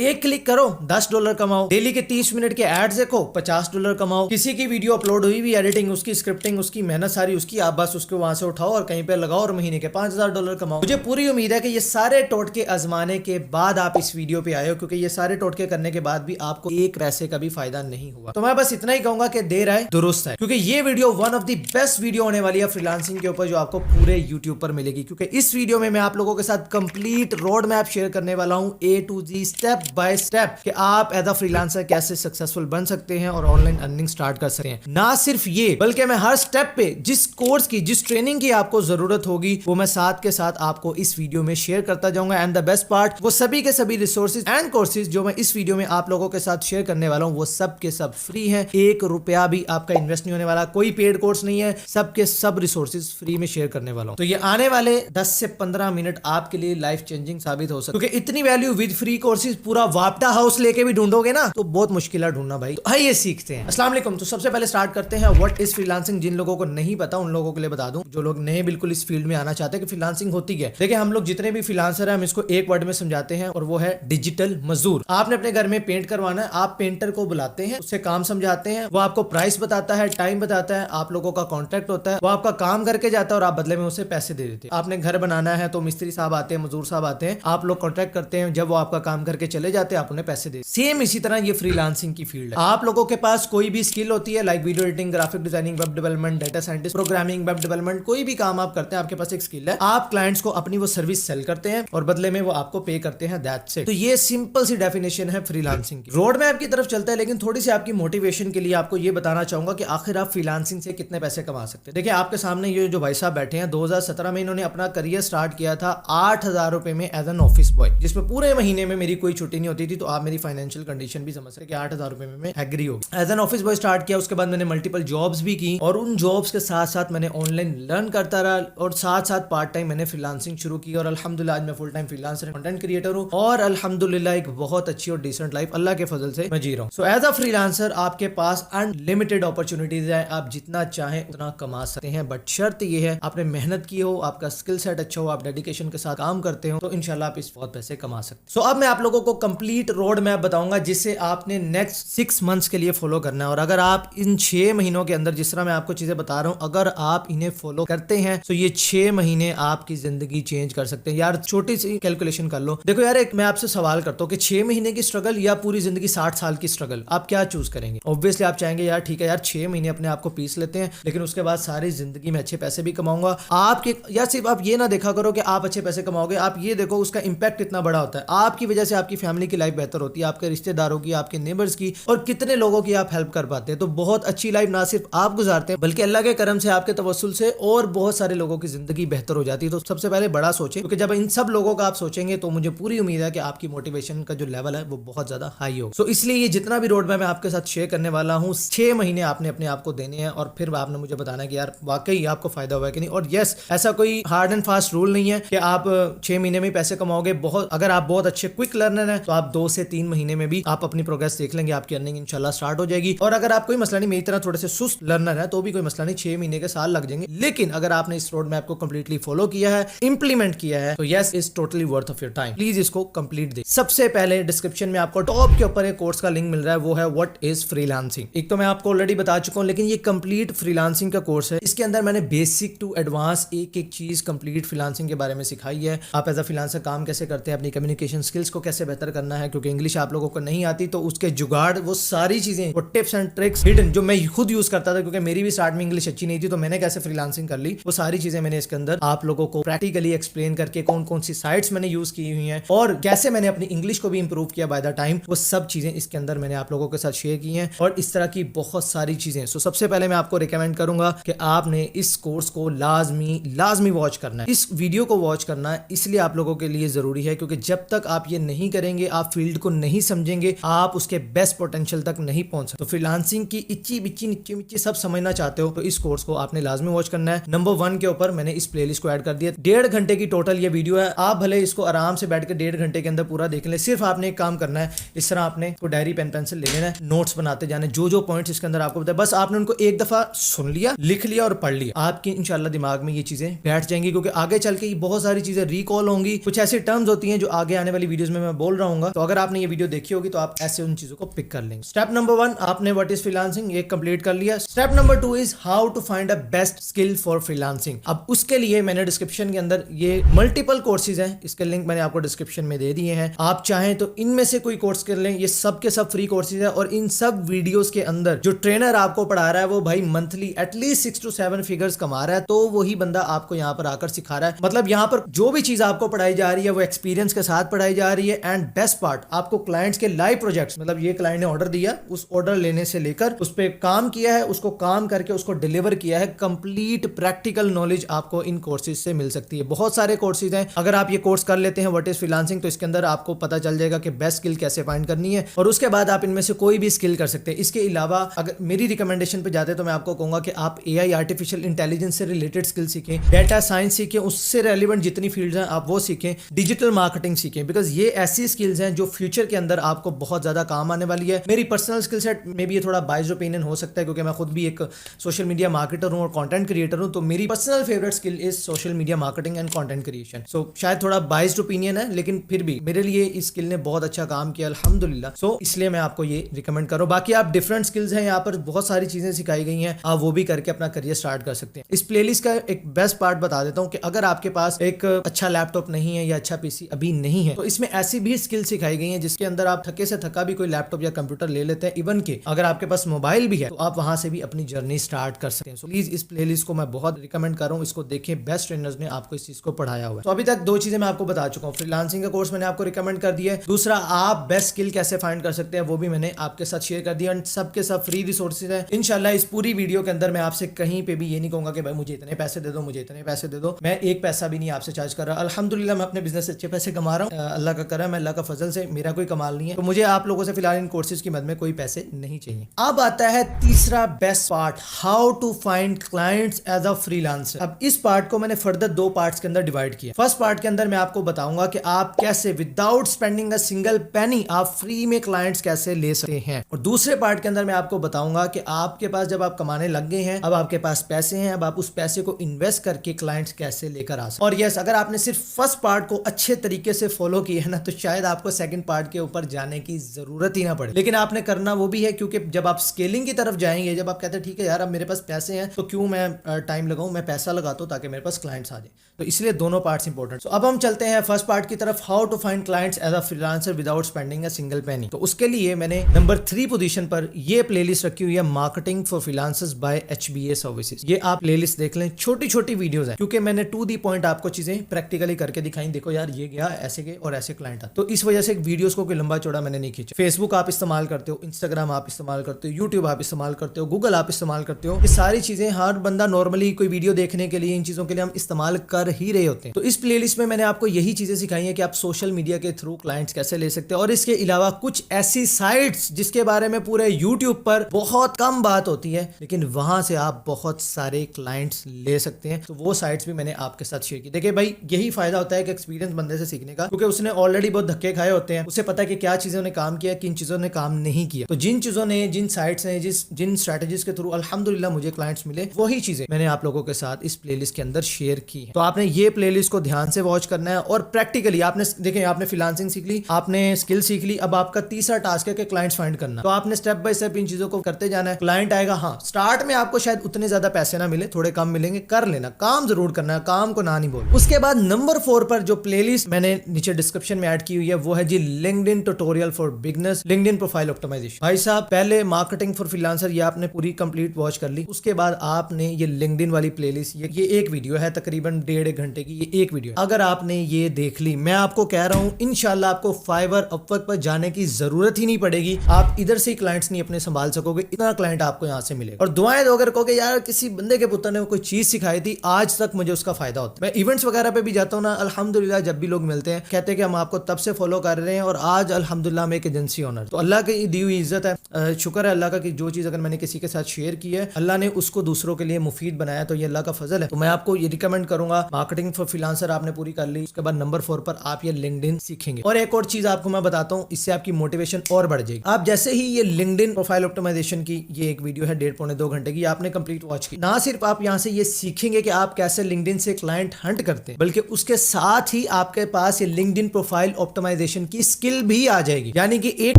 एक क्लिक करो $10 कमाओ, डेली के 30 मिनट के एड्स देखो $50 कमाओ, किसी की वीडियो अपलोड हुई भी, एडिटिंग उसकी, स्क्रिप्टिंग उसकी, मेहनत सारी उसकी, आप बस उसको वहां से उठाओ और कहीं पे लगाओ और महीने के $5000 कमाओ। मुझे पूरी उम्मीद है कि ये सारे टोटके आजमाने के बाद आप इस वीडियो पे आए हो, क्योंकि ये सारे टोटके करने के बाद भी आपको एक पैसे का भी फायदा नहीं हुआ। तो मैं बस इतना ही कहूंगा कि देर आए दुरुस्त है, क्योंकि ये video one of the best video होने वाली है फ्रीलांसिंग के ऊपर जो आपको पूरे यूट्यूब पर मिलेगी, क्योंकि इस वीडियो में मैं आप लोगों के साथ कंप्लीट रोड मैप शेयर करने वाला हूं A to Z step by step कि आप एज अ फ्रीलांसर कैसे सक्सेसफुल बन सकते हैं और ऑनलाइन अर्निंग स्टार्ट कर सकते हैं। ना सिर्फ ये, बल्कि मैं हर स्टेप पे जिस कोर्स की, जिस ट्रेनिंग की आपको जरूरत होगी वो मैं साथ के साथ आपको इस वीडियो में शेयर करता जाऊंगा। एंड द बेस्ट पार्ट, वो सभी के सभी रिसोर्सेज एंड कोर्सेज जो मैं इस वीडियो में आप लोगों के साथ शेयर करने वाला हूं वो सब के सब फ्री हैं। ₹1 भी आपका इन्वेस्ट नहीं होने वाला, कोई पेड कोर्स नहीं है, सब के सब रिसोर्सेज फ्री में शेयर करने वाला हूं। तो ये आने वाले 10 से 15 मिनट आपके लिए लाइफ चेंजिंग साबित हो सकता है, क्योंकि इतनी वैल्यू विद फ्री कोर्सेज पूरा वापटा हाउस लेके भी ढूंढोगे ना तो बहुत मुश्किल है ढूंढना भाई। तो ये सीखते हैं। अस्सलाम वालेकुम। तो सबसे पहले स्टार्ट करते हैं व्हाट इज फ्रीलांसिंग। जिन लोगों को नहीं पता उन लोगों के लिए बता दूं, जो लोग नए बिल्कुल इस फील्ड में आना चाहते हैं कि फ्रीलांसिंग होती क्या है। देखिए, हम लोग जितने भी फ्रीलांसर हैं हम इसको एक वर्ड में समझाते हैं और वो है डिजिटल मजदूर। आपने अपने घर में पेंट करवाना है, आप पेंटर को बुलाते हैं, उससे काम समझाते हैं, वो आपको प्राइस बताता है, टाइम बताता है, आप लोगों का कॉन्ट्रैक्ट होता है, वो आपका काम करके जाता है और आप बदले में उसे पैसे दे देते हैं। आपने घर बनाना है तो मिस्त्री साहब आते हैं, मजदूर साहब आते हैं, आप लोग कॉन्ट्रैक्ट करते हैं, जब वो आपका काम करके चले जाते हैं आप उन्हें पैसे देते हैं। सेम इसी तरह ये फ्रीलांसिंग की फील्ड है। आप लोगों के पास कोई भी स्किल होती है, like video editing, graphic designing, web development, data scientist, programming, web development, कोई भी काम आप करते हैं, आपके पास एक स्किल है, आप क्लाइंट्स को अपनी वो सर्विस सेल करते हैं और बदले में वो आपको पे करते हैं, दैट्स इट। तो ये सिंपल सी डेफिनेशन है फ्रीलांसिंग की। रोड मैप की तरफ चलता है, लेकिन थोड़ी सी आपकी मोटिवेशन के लिए आपको ये बताना चाहूंगा कि आखिर आप फ्रीलांसिंग से कितने पैसे कमा सकते हैं। देखिए, आपके सामने ये जो भाई साहब बैठे हैं, 2017 में इन्होंने अपना करियर स्टार्ट किया था ₹8000 में एज एन ऑफिस बॉय, जिसमें पूरे महीने में मेरी कोई छुट्टी नहीं होती थी। तो आप मेरी फाइनेंशियल कंडीशन भी समझ सकते कि ₹8000 में मैं एग्री हो गया। As an office boy start किया, उसके बाद मैंने मल्टीपल जॉब्स भी की और उन जॉब्स के साथ साथ मैंने ऑनलाइन लर्न करता रहा और साथ साथ पार्ट टाइम मैंने फ्रीलांसिंग शुरू की और अल्हम्दुलिल्लाह आज मैं full time freelancer content creator हूं और अल्हम्दुलिल्लाह एक बहुत अच्छी और डिसेंट लाइफ अल्लाह के फजल से मैं जी रहा हूं। सो एज अ फ्रीलांसर आपके पास अनलिमिटेड अपॉर्चुनिटीज है, आप जितना चाहें उतना कमा सकते हैं, बट शर्त ये है आपने मेहनत की हो, आपका स्किल सेट अच्छा हो, आप डेडिकेशन के साथ काम करते हो तो इंशाल्लाह आप इस बहुत पैसे कमा सकते हैं। सो अब मैं आप लोगों को कंप्लीट रोड मैप बताऊंगा जिसे आपने नेक्स्ट 6 मंथ्स के लिए फॉलो करना है। और अगर आप इन 6 महीनों के अंदर, जिस तरह मैं आपको चीजें बता रहा हूं, अगर आप इन्हें फॉलो करते हैं तो ये 6 महीने आपकी जिंदगी चेंज कर सकते हैं। यार छोटी सी कैलकुलेशन कर लो। देखो यार, एक मैं आपसे सवाल करता हूं कि 6 महीने की स्ट्रगल या पूरी जिंदगी 60 साल की स्ट्रगल, आप क्या चूज करेंगे? ऑब्वियसली आप चाहेंगे यार ठीक है यार 6 महीने अपने आप को पीस लेते हैं, लेकिन उसके बाद सारी जिंदगी में अच्छे पैसे भी कमाऊंगा। आपके यार सिर्फ आप ये ना देखा करो कि आप अच्छे पैसे कमाओगे, आप ये देखो उसका इंपैक्ट कितना बड़ा होता है। आपकी वजह से आपकी फैमिली की लाइफ बेहतर होती है, आपके रिश्तेदारों की, आपके नेबर्स की, और कितने लोगों की आप हेल्प कर पाते हैं। तो बहुत अच्छी लाइफ ना सिर्फ आप गुजारते हैं बल्कि अल्लाह के करम से, आपके तवस्सुल से और बहुत सारे लोगों की जिंदगी बेहतर हो जाती है। तो सबसे पहले बड़ा सोचें, क्योंकि जब इन सब लोगों का आप सोचेंगे तो मुझे पूरी उम्मीद है कि आपकी मोटिवेशन का जो लेवल है वो बहुत ज्यादा हाई हो। सो इसलिए ये जितना भी रोड मैप मैं आपके साथ शेयर करने वाला हूँ, 6 महीने आपने अपने आप को देने हैं और फिर आपने मुझे बताना है कि यार वाकई आपको फायदा हुआ है कि नहीं। और यस, ऐसा कोई हार्ड एंड फास्ट रूल नहीं है कि आप 6 महीने में पैसे कमाओगे। बहुत अगर आप बहुत अच्छे क्विक लर्नर हैं तो आप 2 से 3 महीने में भी आप अपनी प्रोग्रेस देख लेंगे, आपकी अर्निंग इंशाल्लाह स्टार्ट हो जाएगी। और अगर आप कोई मसला नहीं, मेरी तरह थोड़े से सुस्त लर्नर है तो भी कोई मसला नहीं, 6 महीने के साल लग जाएंगे। लेकिन अगर आपने इस रोड मैप को कंप्लीटली फॉलो किया है, इंप्लीमेंट किया है, तो yes is totally worth of your time. Please इसको कंप्लीट दे। सबसे पहले डिस्क्रिप्शन में आपको टॉप के ऊपर एक कोर्स का लिंक मिल रहा है, वो है व्हाट इज फ्रीलांसिंग। एक तो मैं आपको ऑलरेडी बता चुका हूं, लेकिन ये कंप्लीट फ्रीलांसिंग का कोर्स है। इसके अंदर मैंने बेसिक टू एडवांस एक एक चीज कंप्लीट फ्रीलांसिंग के बारे में सिखाई है। आप एज अ फ्रीलांसर काम कैसे करते हैं, अपनी कम्युनिकेशन स्किल्स को कैसे बेहतर करना है, क्योंकि इंग्लिश आप लोगों को नहीं आती तो उसके जुगाड़, वो सारी चीजें, वो टिप्स एंड ट्रिक्स हिडन जो मैं खुद यूज करता था, क्योंकि मेरी भी स्टार्ट में इंग्लिश अच्छी नहीं थी तो मैंने कैसे फ्रीलांसिंग कर ली, वो सारी चीजें मैंने इसके अंदर आप लोगों को प्रैक्टिकली एक्सप्लेन करके कौन कौन सी साइट्स मैंने यूज की हुई हैं और कैसे मैंने अपनी इंग्लिश को भी इंप्रूव किया बाय द टाइम, वो सब चीजें इसके अंदर मैंने आप लोगों के साथ शेयर की हैं और इस तरह की बहुत सारी चीजें। सो सबसे पहले मैं आपको रिकमेंड करूंगा कि आपने इस कोर्स को लाजमी वॉच करना है। इस वीडियो को वॉच करना है इसलिए आप लोगों के लिए जरूरी है, क्योंकि जब तक आप ये नहीं करेंगे, आप फील्ड को नहीं समझेंगे, आप उसके बेस्ट पोटेंशियल तक नहीं पहुंच सकते। तो फ्रीलांसिंग की इच्ची बिच्ची निच्ची मिच्ची सब समझना चाहते हो तो इस कोर्स को आपने लाजमी वॉच करना है। नंबर 1 के ऊपर मैंने इस प्लेलिस्ट को ऐड कर दिया। 1.5 घंटे की टोटल ये वीडियो है। आप भले इसको आराम से बैठ के 1.5 घंटे के अंदर पूरा देख ले। सिर्फ आपने एक काम करना है, इस तरह आपने को डायरी पेन पेंसिल ले लेना है, नोट्स बनाते जाने, जो पॉइंट्स इसके अंदर आपको बताया बस आपने उनको एक दफा सुन लिया, लिख लिया और पढ़ लिया। आपके इंशाल्लाह दिमाग में ये चीजें बैठ जाएंगी, क्योंकि आगे चल के बहुत सारी चीजें रिकॉल होंगी। कुछ ऐसी टर्म्स होती हैं जो आगे आने वाली वीडियोस में मैं बोल रहा हूँ, तो अगर आपने ये वीडियो देखी होगी तो आप ऐसे उन चीजों को पिक कर लेंगे। स्टेप नंबर 1 आपने व्हाट इज फ्रीलांसिंग ये कंप्लीट कर लिया। Step number 2 is how to find a best skill for freelancing. अब उसके लिए मैंने डिस्क्रिप्शन के अंदर ये मल्टीपल कोर्सेज हैं, इसके लिंक मैंने आपको डिस्क्रिप्शन में दे दिए हैं। आप चाहें तो इनमें से कोई कोर्स कर लें, ये सब के सब फ्री कोर्सेज है और इन सब वीडियोस के अंदर जो ट्रेनर आपको पढ़ा रहा है वो भाई मंथली एटलीस्ट 6 to 7 फिगर्स कमा रहा है, तो वही बंदा आपको यहाँ पर आकर सिखा रहा है। मतलब यहाँ पर जो भी चीज आपको पढ़ाई जा रही है वो एक्सपीरियंस के साथ पढ़ाई जा रही है। एंड बेस्ट पार्ट, आपको क्लाइंट्स के लाइव प्रोजेक्ट्स, मतलब ये क्लाइंट ने ऑर्डर दिया, उस ऑर्डर लेने से लेकर उस पर काम किया है, उसको काम करके उसको डिलीवर किया है, कंप्लीट प्रैक्टिकल नॉलेज आपको इन कोर्सेज से मिल सकती है। बहुत सारे कोर्सेज हैं, अगर आप ये कोर्स कर लेते हैं व्हाट इज फ्रीलांसिंग तो इसके अंदर आपको पता चल जाएगा कि बेस्ट स्किल कैसे फाइंड करनी है और उसके बाद आप इनमें से कोई भी स्किल कर सकते हैं। इसके अलावा अगर मेरी रिकमेंडेशन पे जाते तो मैं आपको कहूंगा कि आप एआई आर्टिफिशियल इंटेलिजेंस से रिलेटेड स्किल सीखें, डेटा साइंस सीखें, उससे रेलिवेंट जितनी फील्ड्स हैं आप वो सीखें, डिजिटल मार्केटिंग सीखें, बिकॉज ये ऐसी स्किल्स हैं जो फ्यूचर के अंदर आपको बहुत ज्यादा काम आने वाली है। मेरी पर्सनल स्किल सेट में भी ये थोड़ा बाइज्ड ओपिनियन हो सकता है क्योंकि मैं खुद भी एक सोशल मीडिया मार्केटर हूं और कंटेंट क्रिएटर हूं, तो मेरी personal favourite skill is social media marketing and content creation. So शायद थोड़ा बाइज्ड ओपिनियन है लेकिन फिर भी मेरे लिए इस स्किल ने बहुत अच्छा काम किया अल्हम्दुलिल्लाह। सो इसलिए मैं आपको ये रिकमेंड करूं। बाकी आप डिफरेंट स्किल्स हैं, यहाँ पर बहुत सारी चीजें सिखाई गई हैं, आप वो भी करके अपना करियर स्टार्ट कर सकते हैं। इस प्लेलिस्ट का एक बेस्ट पार्ट बता देता हूं कि अगर आपके पास एक अच्छा लैपटॉप नहीं है या अच्छा पीसी अभी नहीं है तो इसमें ऐसी भी स्किल सिखाई गई हैं जिसके अंदर आप थके से थका भी कोई लैपटॉप या कंप्यूटर ले लेते हैं, इवन कि अगर आपके पास मोबाइल भी है तो आप वहां से भी अपनी जर्नी स्टार्ट कर सकते हैं। सो प्लीज इस प्लेलिस्ट को मैं बहुत रिकमेंड कर रहा हूं, इसको देखें, बेस्ट ट्रेनर्स ने आपको इस चीज को पढ़ाया हुआ है। तो अभी तक दो चीजें मैं आपको बता चुका हूं, फ्रीलांसिंग का कोर्स मैंने आपको रिकमेंड कर दिया है, दूसरा आप बेस्ट स्किल कैसे फाइंड कर सकते हैं वो भी मैंने आपके साथ शेयर कर दिया। सबके सब फ्री रिसोर्सेज है। इंशाल्लाह इस पूरी वीडियो के अंदर मैं आपसे कहीं पे भी ये नहीं कहूंगा कि भाई मुझे इतने पैसे दे दो, मुझे इतने पैसे दे दो, मैं एक पैसा भी नहीं आपसे चार्ज कर रहा। अल्हम्दुलिल्लाह मैं अपने बिजनेस से अच्छे पैसे कमा रहा हूँ, अल्लाह का करम है, अल्लाह का फजल से, मेरा कोई कमाल नहीं है, तो मुझे आप लोगों से फिलहाल इन कोर्सेज की मदद में कोई पैसे नहीं चाहिए। अब आता है तीसरा best part, how to find clients as a freelancer. अब इस पार्ट को मैंने फर्दर दो पार्ट्स के अंदर डिवाइड किया। फर्स्ट पार्ट के अंदर मैं आपको बताऊंगा कि आप कैसे विदाउट स्पेंडिंग अ सिंगल पेनी आप फ्री में क्लाइंट्स कैसे ले सकते हैं, और दूसरे पार्ट के अंदर मैं आपको बताऊंगा कि आपके पास जब आप कमाने लग गए हैं, अब आपके पास पैसे हैं, अब आप उस पैसे को इन्वेस्ट करके क्लाइंट्स कैसे लेकर आ सकते हैं। और यस, अगर आपने सिर्फ फर्स्ट पार्ट को अच्छे तरीके से फॉलो किया है ना तो शायद आपको सेकंड पार्ट के ऊपर जाने की जरूरत ही ना पड़े, लेकिन आपने करना वो भी है क्योंकि जब आप स्केलिंग की तरफ जाएंगे, जब आप कहते हैं ठीक है यार अब मेरे पास पैसे हैं तो क्यों मैं टाइम लगाऊं, मैं पैसा लगाता हूं ताकि मेरे पास क्लाइंट्स आ जाए, तो इसलिए दोनों पार्ट्स इंपॉर्टेंट। तो अब हम चलते हैं फर्स्ट पार्ट की तरफ, how to find clients as a freelancer without spending a single penny. तो उसके लिए मैंने नंबर 3 पोजीशन पर ये प्लेलिस्ट रखी हुई है, marketing for freelancers by HBA services. ये आप प्लेलिस्ट देख लें, छोटी छोटी वीडियोस हैं क्योंकि मैंने टू दी पॉइंट आपको चीजें प्रैक्टिकली करके दिखाई। देखो यार ये गया ऐसे गए और ऐसे क्लाइंट आ, तो इस वजह से वीडियोस को कोई लंबा चौड़ा मैंने नहीं खींचा। फेसबुक आप इस्तेमाल करते हो, इंस्टाग्राम आप इस्तेमाल करते हो, यूट्यूब आप इस्तेमाल करते हो, गूगल आप इस्तेमाल करते हो, ये सारी चीजें हर बंदा नॉर्मली कोई वीडियो देखने के लिए, इन चीजों के लिए हम इस्तेमाल कर ही रहे होते हैं। तो इस प्लेलिस्ट में मैंने आपको यही चीजें सिखाई है कि आप सोशल मीडिया के थ्रू क्लाइंट्स कैसे ले सकते हैं, और इसके अलावा कुछ ऐसी साइट्स जिसके बारे में पूरे यूट्यूब पर बहुत कम बात होती है लेकिन वहां से आप बहुत सारे क्लाइंट्स ले सकते हैं। तो वो साइट्स भी मैंने आपके साथ शेयर की। देखिए भाई यही फायदा होता है कि एक्सपीरियंस बंदे से सीखने का, क्योंकि उसने ऑलरेडी बहुत धक्के खाए होते हैं, उसे पता है कि क्या चीजों ने काम किया, किन चीजों ने काम नहीं किया। तो जिन चीजों ने, जिन साइट्स ने, जिन स्ट्रेटेजीज के थ्रू अल्हम्दुलिल्लाह मुझे क्लाइंट्स मिले, वही चीजें मैंने आप लोगों के साथ इस प्लेलिस्ट के अंदर शेयर की है। तो आपने ये प्लेलिस्ट को ध्यान से वॉच करना है और प्रैक्टिकली आपने देखें, आपने फ्रीलांसिंग सीख ली, आपने स्किल सीख ली, अब आपका तीसरा टास्क है कि क्लाइंट्स फाइंड करना। तो आपने स्टेप बाय स्टेप इन चीजों को करते जाना है। क्लाइंट आएगा, हाँ स्टार्ट में आपको शायद उतने ज्यादा पैसे ना मिले, थोड़े कम मिलेंगे, कर लेना, काम जरूर करना है, काम को ना नहीं बोल। उसके बाद नंबर 4 पर जो प्लेलिस्ट मैंने नीचे डिस्क्रिप्शन में ऐड की हुई है वो है जी LinkedIn tutorial for beginners, LinkedIn profile optimisation. भाई साहब पहले मार्केटिंग फॉर फ्रीलांसर ये आपने पूरी कंप्लीट वॉच कर ली, उसके बाद आपने ये लिंक्डइन वाली प्लेलिस्ट, ये एक वीडियो है तकरीबन 1.5 घंटे की, ये एक वीडियो, अगर आपने ये देख ली, मैं आपको कह रहा हूं इंशाल्लाह आपको फाइवर अपवर्क पर जाने की जरूरत ही नहीं पड़ेगी। आप इधर से क्लाइंट्स नहीं अपने संभाल सकोगे, इतना क्लाइंट आपको यहाँ से मिलेगा। और दुआएं दो, अगर कहोगे यार किसी बंदे के पुत्र ने कोई चीज सिखाई थी, आज तक मुझे उसका फायदा होता है। मैं इवेंट्स वगैरह पे भी जाता हूँ ना, अल्हम्दुलिल्लाह जब भी लोग मिलते हैं कहते हैं कि हम आपको तब से फॉलो कर रहे हैं और आज अल्हम्दुलिल्लाह हम एक एजेंसी ओनर। तो अल्लाह की दी हुई इज्जत है, शुक्र है अल्लाह का कि जो चीज अगर मैंने किसी के साथ शेयर की है अल्लाह ने उसको दूसरों के लिए मुफीद बनाया, तो ये अल्लाह का फजल है। तो मैं आपको ये रिकमेंड करूंगा, मार्केटिंग फॉर फ्रीलांसर आपने पूरी कर ली, उसके बाद नंबर 4 पर आप ये लिंक्डइन सीखेंगे। और एक और चीज आपको मैं बताता हूँ, इससे आपकी मोटिवेशन और बढ़ जाएगी। आप जैसे ही ये लिंक्डइन प्रोफाइल ऑप्टिमाइजेशन की ये एक वीडियो है 1.5-2 घंटे की, आपने कंप्लीट वॉच की, ना सिर्फ आप यहाँ से ये सीखेंगे कि आप कैसे लिंक्डइन से क्लाइंट हंट करते हैं, बल्कि उसके साथ ही आपके पास ये लिंक्डइन प्रोफाइल ऑप्टिमाइजेशन ऑप्टिमाइजेशन की स्किल भी आ जाएगी, यानी कि एक